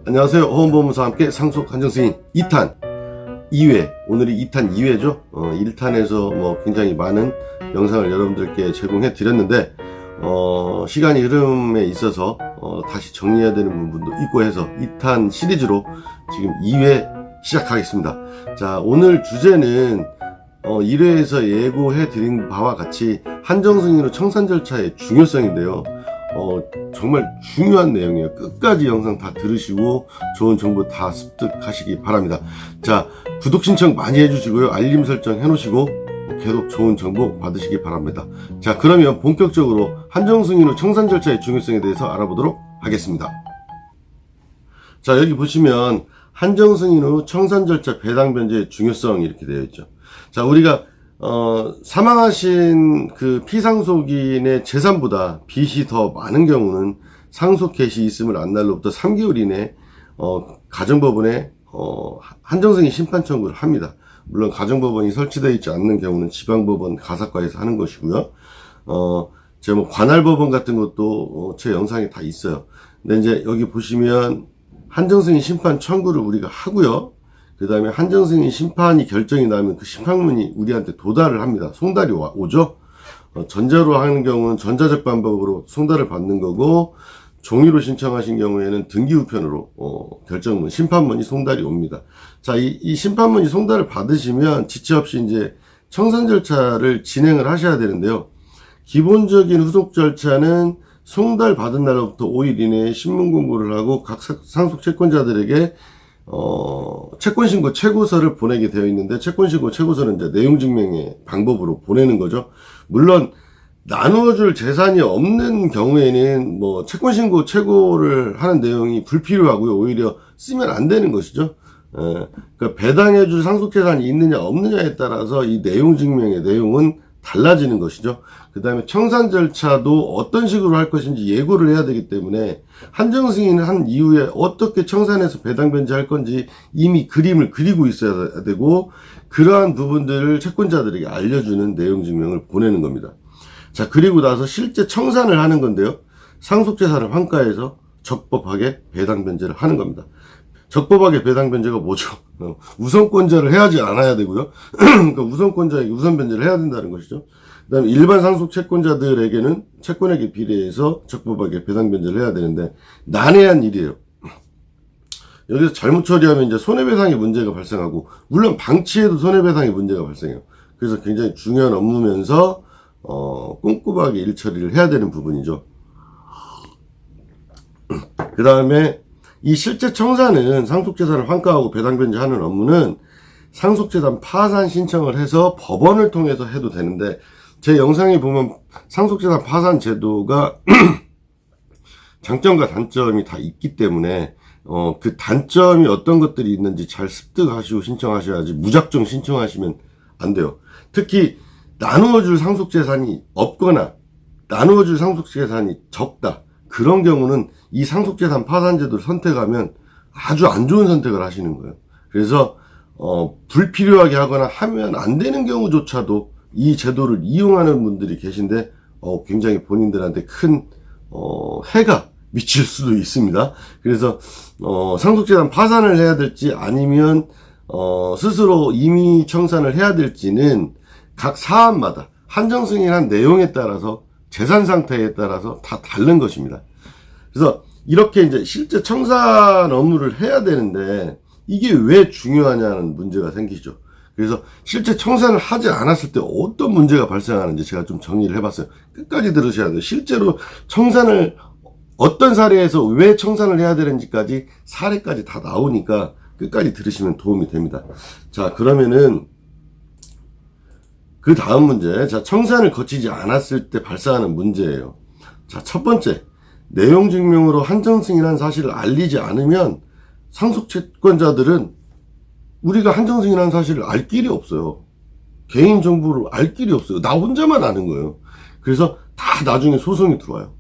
안녕하세요. 호원보험사 함께 상속 한정승인 2탄 2회, 오늘이 2탄 2회죠. 1탄에서 굉장히 많은 영상을 여러분들께 제공해 드렸는데 시간이 흐름에 있어서 다시 정리해야 되는 부분도 있고 해서 2탄 시리즈로 지금 2회 시작하겠습니다. 자, 오늘 주제는 1회에서 예고해 드린 바와 같이 한정승인후 청산 절차의 중요성인데요. 정말 중요한 내용이에요. 끝까지 영상 다 들으시고 좋은 정보 다 습득하시기 바랍니다. 자, 구독 신청 많이 해주시고요. 알림 설정 해놓으시고 계속 좋은 정보 받으시기 바랍니다. 자, 그러면 본격적으로 한정승인후 청산 절차의 중요성에 대해서 알아보도록 하겠습니다. 자, 여기 보시면 한정승인후 청산 절차 배당 변제의 중요성 이렇게 되어 있죠. 자, 우리가 사망하신 그 피상속인의 재산보다 빚이 더 많은 경우는 상속 개시 있음을 안 날로부터 3개월 이내 가정법원에 한정승인 심판 청구를 합니다. 물론 가정법원이 설치되어 있지 않는 경우는 지방법원 가사과에서 하는 것이고요. 제가 관할법원 같은 것도 제 영상에 다 있어요. 근데 이제 여기 보시면 한정승인 심판 청구를 우리가 하고요. 그 다음에 한정승인 심판이 결정이 나면 그 심판문이 우리한테 도달을 합니다. 송달이 오죠. 전자로 하는 경우는 전자적 방법으로 송달을 받는 거고, 종이로 신청하신 경우에는 등기우편으로 결정문, 심판문이 송달이 옵니다. 자, 이 심판문이 송달을 받으시면 지체 없이 이제 청산 절차를 진행을 하셔야 되는데요. 기본적인 후속 절차는 송달 받은 날로부터 5일 이내에 신문 공고를 하고 각 상속 채권자들에게 채권신고 최고서를 보내게 되어 있는데, 채권신고 최고서는 이제 내용증명의 방법으로 보내는 거죠. 물론 나누어줄 재산이 없는 경우에는 채권신고 최고를 하는 내용이 불필요하고요. 오히려 쓰면 안 되는 것이죠. 그러니까 배당해줄 상속재산이 있느냐 없느냐에 따라서 이 내용증명의 내용은 달라지는 것이죠. 그 다음에 청산 절차도 어떤 식으로 할 것인지 예고를 해야 되기 때문에 한정승인을 한 이후에 어떻게 청산해서 배당 변제할 건지 이미 그림을 그리고 있어야 되고, 그러한 부분들을 채권자들에게 알려주는 내용증명을 보내는 겁니다. 자, 그리고 나서 실제 청산을 하는 건데요. 상속재산을 환가해서 적법하게 배당 변제를 하는 겁니다. 적법하게 배당 변제가 뭐죠? 우선권자를 해야지 않아야 되고요. 그러니까 우선권자에게 우선 변제를 해야 된다는 것이죠. 그 다음에 일반 상속 채권자들에게는 채권액에 비례해서 적법하게 배당 변제를 해야 되는데, 난해한 일이에요. 여기서 잘못 처리하면 이제 손해배상의 문제가 발생하고, 물론 방치해도 손해배상의 문제가 발생해요. 그래서 굉장히 중요한 업무면서 꼼꼼하게 일 처리를 해야 되는 부분이죠. 그 다음에 이 실제 청산은 상속재산을 환가하고 배당 변제하는 업무는 상속재산 파산 신청을 해서 법원을 통해서 해도 되는데, 제 영상에 보면 상속재산 파산 제도가 장점과 단점이 다 있기 때문에 그 단점이 어떤 것들이 있는지 잘 습득하시고 신청하셔야지 무작정 신청하시면 안 돼요. 특히 나누어줄 상속재산이 없거나 나누어줄 상속재산이 적다, 그런 경우는 이 상속재산 파산제도를 선택하면 아주 안 좋은 선택을 하시는 거예요. 그래서 불필요하게 하거나 하면 안 되는 경우조차도 이 제도를 이용하는 분들이 계신데 굉장히 본인들한테 큰 해가 미칠 수도 있습니다. 그래서 상속재산 파산을 해야 될지 아니면 스스로 임의 청산을 해야 될지는 각 사안마다 한정승인한 내용에 따라서 재산 상태에 따라서 다 다른 것입니다. 그래서 이렇게 이제 실제 청산 업무를 해야 되는데 이게 왜 중요하냐는 문제가 생기죠. 그래서 실제 청산을 하지 않았을 때 어떤 문제가 발생하는지 제가 좀 정리를 해봤어요. 끝까지 들으셔야 돼요. 실제로 청산을 어떤 사례에서 왜 청산을 해야 되는지까지 사례까지 다 나오니까 끝까지 들으시면 도움이 됩니다. 자, 그러면은 그 다음 문제, 자, 청산을 거치지 않았을 때 발생하는 문제예요. 자, 첫 번째, 내용 증명으로 한정승인한 사실을 알리지 않으면 상속채권자들은 우리가 한정승인한 사실을 알 길이 없어요. 개인정보를 알 길이 없어요. 나 혼자만 아는 거예요. 그래서 다 나중에 소송이 들어와요.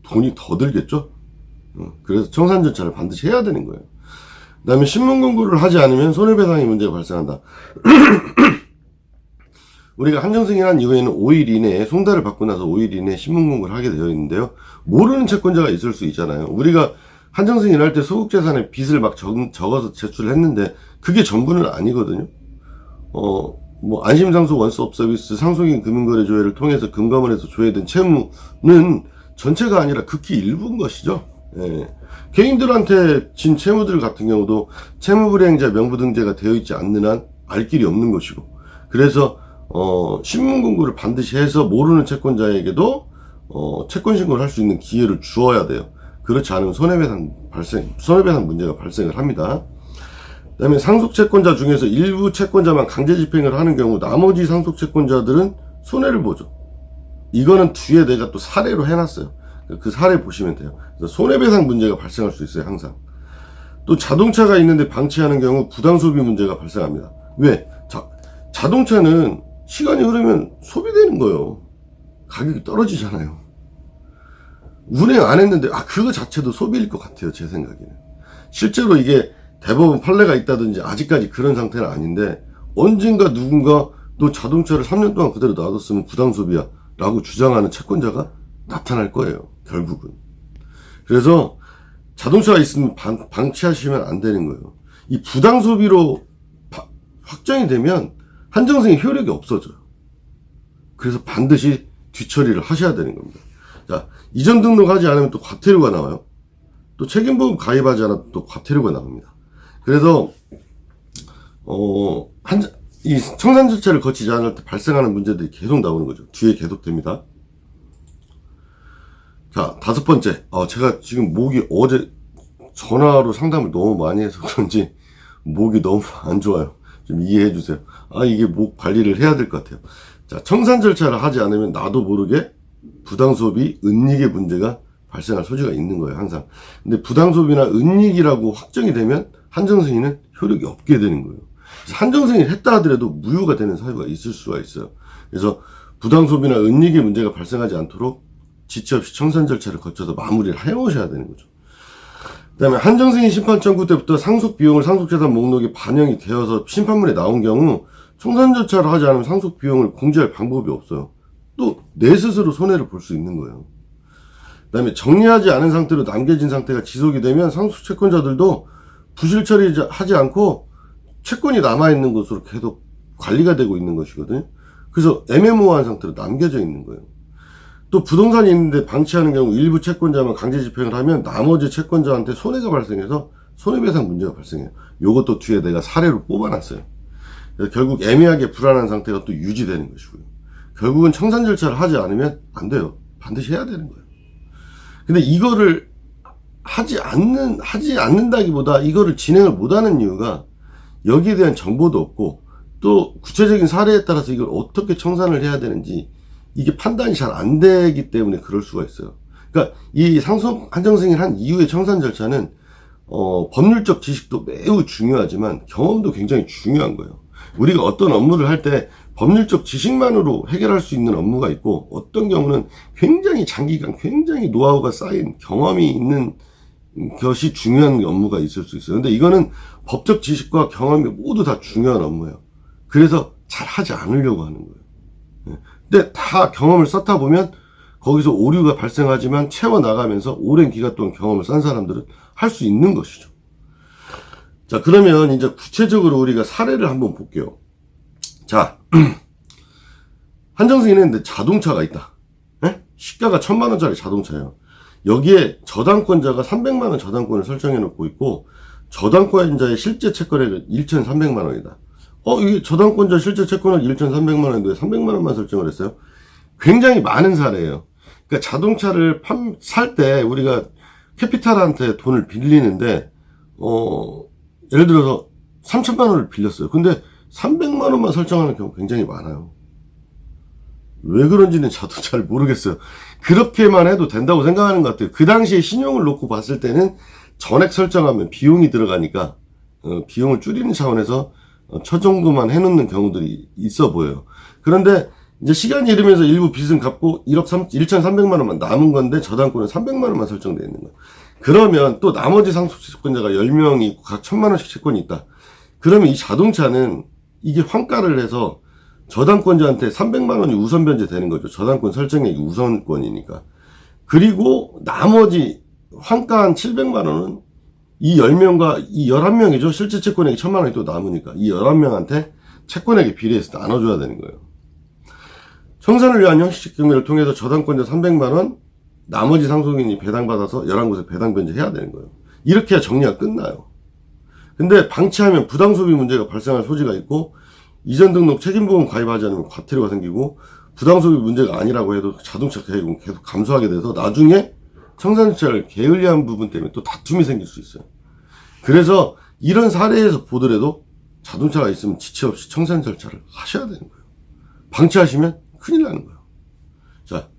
돈이 더 들겠죠? 그래서 청산 절차를 반드시 해야 되는 거예요. 그 다음에 신문 공고를 하지 않으면 손해배상의 문제가 발생한다. 우리가 한정승인한 이후에는 5일 이내에 송달을 받고 나서 5일 이내에 신문 공고를 하게 되어 있는데요. 모르는 채권자가 있을 수 있잖아요. 우리가 한정승이 일할 때 소극재산에 빚을 막 적어서 제출을 했는데 그게 전부는 아니거든요. 뭐 안심상속 원스톱 서비스 상속인 금융거래 조회를 통해서 금감원에서 조회된 채무는 전체가 아니라 극히 일부인 것이죠. 예. 개인들한테 진 채무들 같은 경우도 채무불이행자 명부등재가 되어 있지 않는 한 알 길이 없는 것이고, 그래서 신문 공고를 반드시 해서 모르는 채권자에게도 채권 신고를 할 수 있는 기회를 주어야 돼요. 그렇지 않으면 손해배상 문제가 발생을 합니다. 그다음에 상속채권자 중에서 일부 채권자만 강제 집행을 하는 경우 나머지 상속채권자들은 손해를 보죠. 이거는 뒤에 내가 또 사례로 해놨어요. 그 사례 보시면 돼요. 그래서 손해배상 문제가 발생할 수 있어요, 항상. 또 자동차가 있는데 방치하는 경우 부당소비 문제가 발생합니다. 왜? 자동차는 시간이 흐르면 소비되는 거예요. 가격이 떨어지잖아요. 운행 안 했는데 그거 자체도 소비일 것 같아요, 제 생각에는. 실제로 이게 대법원 판례가 있다든지 아직까지 그런 상태는 아닌데, 언젠가 누군가 너 자동차를 3년 동안 그대로 놔뒀으면 부당소비야 라고 주장하는 채권자가 나타날 거예요, 결국은. 그래서 자동차가 있으면 방치하시면 안 되는 거예요. 이 부당소비로 확정이 되면 한정승의 효력이 없어져요. 그래서 반드시 뒤처리를 하셔야 되는 겁니다. 자, 이전 등록하지 않으면 또 과태료가 나와요. 또 책임보험 가입하지 않아도 또 과태료가 나옵니다. 그래서 이 청산 절차를 거치지 않을 때 발생하는 문제들이 계속 나오는 거죠. 뒤에 계속됩니다. 자, 5번째. 제가 지금 목이 어제 전화로 상담을 너무 많이 해서 그런지 목이 너무 안 좋아요. 좀 이해해 주세요. 이게 목 관리를 해야 될 것 같아요. 자, 청산 절차를 하지 않으면 나도 모르게 부당소비, 은닉의 문제가 발생할 소지가 있는 거예요, 항상. 근데 부당소비나 은닉이라고 확정이 되면 한정승인은 효력이 없게 되는 거예요. 한정승인을 했다 하더라도 무효가 되는 사유가 있을 수가 있어요. 그래서 부당소비나 은닉의 문제가 발생하지 않도록 지체 없이 청산 절차를 거쳐서 마무리를 해오셔야 되는 거죠. 그 다음에 한정승인 심판 청구 때부터 상속 비용을 상속재산 목록에 반영이 되어서 심판문에 나온 경우 청산 절차를 하지 않으면 상속 비용을 공제할 방법이 없어요. 또 내 스스로 손해를 볼 수 있는 거예요. 그 다음에 정리하지 않은 상태로 남겨진 상태가 지속이 되면 상속 채권자들도 부실 처리하지 않고 채권이 남아있는 것으로 계속 관리가 되고 있는 것이거든요. 그래서 애매모호한 상태로 남겨져 있는 거예요. 또 부동산이 있는데 방치하는 경우 일부 채권자만 강제 집행을 하면 나머지 채권자한테 손해가 발생해서 손해배상 문제가 발생해요. 요것도 뒤에 내가 사례로 뽑아놨어요. 그래서 결국 애매하게 불안한 상태가 또 유지되는 것이고요. 결국은 청산 절차를 하지 않으면 안 돼요. 반드시 해야 되는 거예요. 근데 이거를 하지 않는다기보다 이거를 진행을 못하는 이유가 여기에 대한 정보도 없고, 또 구체적인 사례에 따라서 이걸 어떻게 청산을 해야 되는지 이게 판단이 잘 안 되기 때문에 그럴 수가 있어요. 그러니까 이 상속 한정승인을 한 이후의 청산 절차는 법률적 지식도 매우 중요하지만 경험도 굉장히 중요한 거예요. 우리가 어떤 업무를 할 때 법률적 지식만으로 해결할 수 있는 업무가 있고, 어떤 경우는 굉장히 장기간 굉장히 노하우가 쌓인 경험이 있는 것이 중요한 업무가 있을 수 있어요. 근데 이거는 법적 지식과 경험이 모두 다 중요한 업무예요. 그래서 잘 하지 않으려고 하는 거예요. 근데 다 경험을 쌓다 보면 거기서 오류가 발생하지만 채워나가면서 오랜 기간 동안 경험을 쌓은 사람들은 할 수 있는 것이죠. 자, 그러면 이제 구체적으로 우리가 사례를 한번 볼게요. 자, 한정승인은 자동차가 있다. 시가가 1,000만원짜리 자동차예요. 여기에 저당권자가 300만원 저당권을 설정해 놓고 있고, 저당권자의 실제 채권액은 1,300만원이다. 이게 저당권자 실제 채권액 1,300만원인데 300만원만 설정을 했어요. 굉장히 많은 사례예요. 그러니까 자동차를 살 때 우리가 캐피탈한테 돈을 빌리는데, 예를 들어서 3,000만원을 빌렸어요. 근데 300만원만 설정하는 경우 굉장히 많아요. 왜 그런지는 저도 잘 모르겠어요. 그렇게만 해도 된다고 생각하는 것 같아요. 그 당시에 신용을 놓고 봤을 때는 전액 설정하면 비용이 들어가니까 비용을 줄이는 차원에서 저 정도만 해놓는 경우들이 있어 보여요. 그런데 이제 시간이 흐르면서 일부 빚은 갚고 1,300만 원만 남은 건데 저당권은 300만 원만 설정되어 있는 거예요. 그러면 또 나머지 상속채권자가 10명이 있고 각 1,000만 원씩 채권이 있다. 그러면 이 자동차는 이게 환가를 해서 저당권자한테 300만 원이 우선 변제되는 거죠. 저당권 설정액이 우선권이니까. 그리고 나머지 환가 한 700만원은 이 10명과 이 11명이죠. 실제 채권액이 1000만원이 또 남으니까 이 11명한테 채권액에 비례해서 나눠줘야 되는 거예요. 청산을 위한 형식적 경매를 통해서 저당권자 300만원, 나머지 상속인이 배당받아서 11곳에 배당 변제해야 되는 거예요. 이렇게 해야 정리가 끝나요. 근데 방치하면 부당소비 문제가 발생할 소지가 있고, 이전 등록 책임보험 가입하지 않으면 과태료가 생기고, 부당소비 문제가 아니라고 해도 자동차 가입은 계속 감소하게 돼서 나중에 청산절차를 게을리한 부분 때문에 또 다툼이 생길 수 있어요. 그래서 이런 사례에서 보더라도 자동차가 있으면 지체 없이 청산 절차를 하셔야 되는 거예요. 방치하시면 큰일 나는 거예요. 자,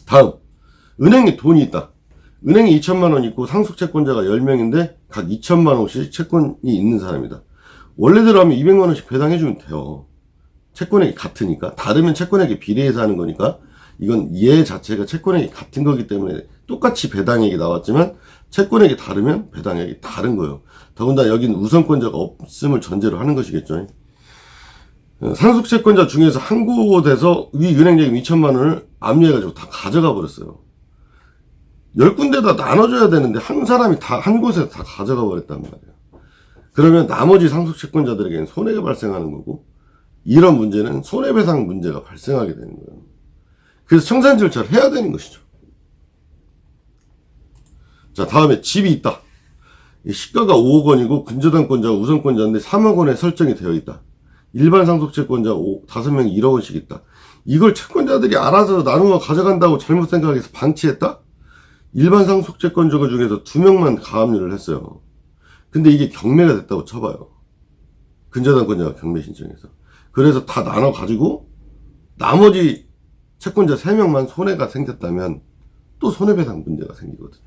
다음. 은행에 돈이 있다. 은행에 2천만원 있고 상속채권자가 10명인데 각 2천만원씩 채권이 있는 사람이다. 원래대로 하면 200만원씩 배당해주면 돼요. 채권액이 같으니까. 다르면 채권액에 비례해서 하는 거니까 이건 얘 자체가 채권액이 같은 거기 때문에 똑같이 배당액이 나왔지만 채권액이 다르면 배당액이 다른 거예요. 더군다나 여기는 우선권자가 없음을 전제로 하는 것이겠죠. 상속채권자 중에서 한 곳에서 위 은행예금 2천만원을 압류해가지고 다 가져가 버렸어요. 10군데다 나눠줘야 되는데 한 사람이 다 한 곳에서 다 가져가 버렸단 말이에요. 그러면 나머지 상속채권자들에게는 손해가 발생하는 거고, 이런 문제는 손해배상 문제가 발생하게 되는 거예요. 그래서 청산 절차를 해야 되는 것이죠. 자, 다음에 집이 있다. 시가가 5억 원이고 근저당권자가 우선권자인데 3억 원에 설정이 되어 있다. 일반 상속채권자 5명이 1억 원씩 있다. 이걸 채권자들이 알아서 나누어 가져간다고 잘못 생각해서 방치했다? 일반 상속채권자 중에서 2명만 가압류를 했어요. 근데 이게 경매가 됐다고 쳐봐요. 근저당권자가 경매 신청해서. 그래서 다 나눠 가지고 나머지 채권자 3명만 손해가 생겼다면 또 손해배상 문제가 생기거든요.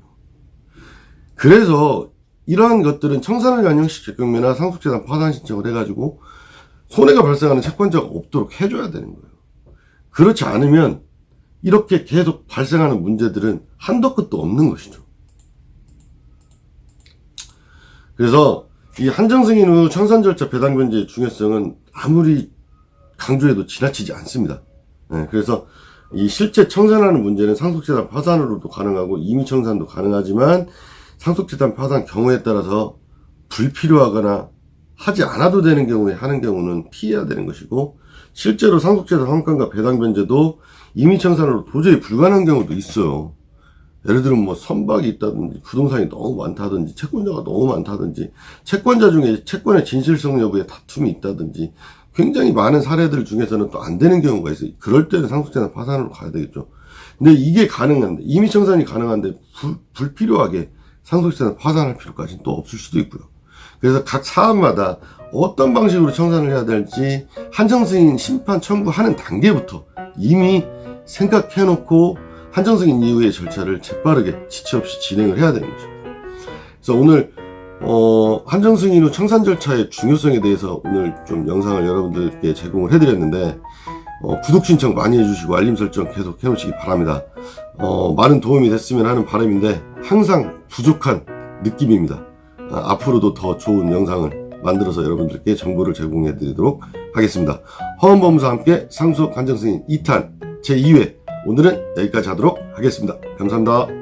그래서 이러한 것들은 청산을 위한 형식적 경매나 상속재산 파산 신청을 해가지고 손해가 발생하는 채권자가 없도록 해줘야 되는 거예요. 그렇지 않으면 이렇게 계속 발생하는 문제들은 한도 끝도 없는 것이죠. 그래서 이 한정승인 후 청산 절차 배당 변제의 중요성은 아무리 강조해도 지나치지 않습니다. 그래서 이 실제 청산하는 문제는 상속재산 파산으로도 가능하고 임의 청산도 가능하지만 상속재산 파산 경우에 따라서 불필요하거나 하지 않아도 되는 경우에 하는 경우는 피해야 되는 것이고, 실제로 상속재산 환간과 배당 변제도 임의 청산으로 도저히 불가능한 경우도 있어요. 예를 들면 뭐 선박이 있다든지 부동산이 너무 많다든지 채권자가 너무 많다든지 채권자 중에 채권의 진실성 여부에 다툼이 있다든지 굉장히 많은 사례들 중에서는 또 안 되는 경우가 있어요. 그럴 때는 상속재산 파산으로 가야 되겠죠. 근데 이게 가능한데, 임의 청산이 가능한데 불필요하게 상속재산 파산할 필요까지는 또 없을 수도 있고요. 그래서 각 사안마다 어떤 방식으로 청산을 해야 될지 한정승인 심판 청구하는 단계부터 이미 생각해놓고 한정승인 이후의 절차를 재빠르게 지체 없이 진행을 해야 되는 거죠. 그래서 오늘 한정승인 후 청산 절차의 중요성에 대해서 오늘 좀 영상을 여러분들께 제공을 해드렸는데, 구독 신청 많이 해주시고 알림 설정 계속 해놓으시기 바랍니다. 많은 도움이 됐으면 하는 바람인데 항상 부족한 느낌입니다. 앞으로도 더 좋은 영상을 만들어서 여러분들께 정보를 제공해 드리도록 하겠습니다. 허언법무사와 함께 상속 한정승인 2탄 제2회 오늘은 여기까지 하도록 하겠습니다. 감사합니다.